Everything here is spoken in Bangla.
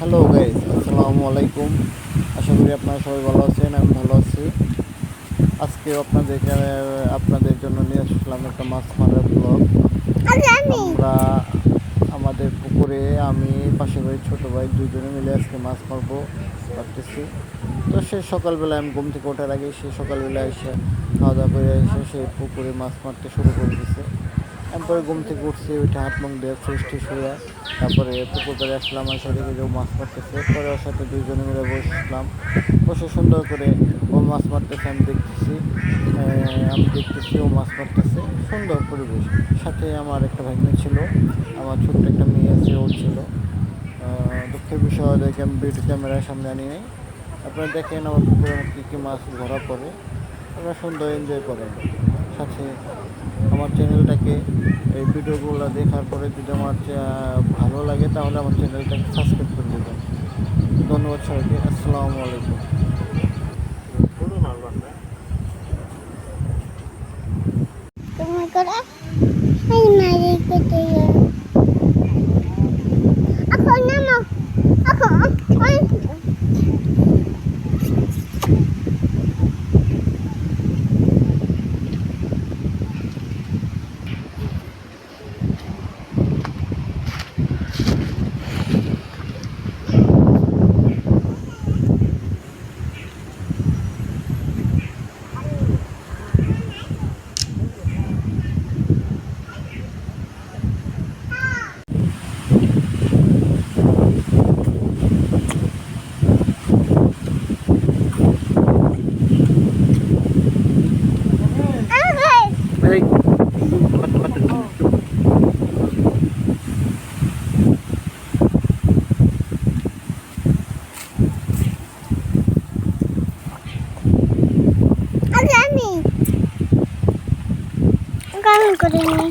হ্যালো গাইস, আসসালামু আলাইকুম। আশা করি আপনারা সবাই ভালো আছেন। আমি ভালো আছি। আজকে আপনাদের জন্য নিয়ে আসলাম একটা মাছ মারার ব্লগ। আমরা আমাদের পুকুরে আমি পাশে ভাই ছোটো ভাই দুজনে মিলে আজকে মাছ মারবো ভাবতেছি। তো সে সকালবেলা আমি ঘুম থেকে ওঠার আগে সে সকালবেলা এসে খাওয়া দাওয়া করে এসে সে পুকুরে মাছ মারতে শুরু করে দিয়েছে। তারপরে ঘুম থেকে উঠছি, উঠে হাত মুখ দিয়ে ফ্রেশ ট্রেশ হয়ে তারপরে পুকুর পাড়ে আসলাম। আর সেদিকে যে মাছ মারতেছে, পরে ওর সাথে দুইজনে মিলে বসলাম। বসে সুন্দর করে ও মাছ মারতেছে, আমি দেখতেছি ও মাছ মারতেছে। সুন্দর পরিবেশ। সাথে আমার একটা ভাগ্নে ছিল, আমার ছোট্ট একটা মেয়ে আছে, ও ছিল। দুঃখের বিষয় দেখে আমি ভিডিও ক্যামেরার সামনে আনি নাই। আপনারা দেখেন আমার পুকুরে কী কী মাছ ধরা পড়ে, আপনারা সুন্দর এনজয় করেন। সাথে আমার চ্যানেলটাকে এই ভিডিওগুলো দেখার পরে যদি আমার ভালো লাগে তাহলে আমার চ্যানেলটাকে সাবস্ক্রাইব করে দেবেন। ধন্যবাদ সবাইকে। আসসালামু আলাইকুম। তুমি করে এই মারি কেটে এখন নামো এখন এই আমি গান করিনি।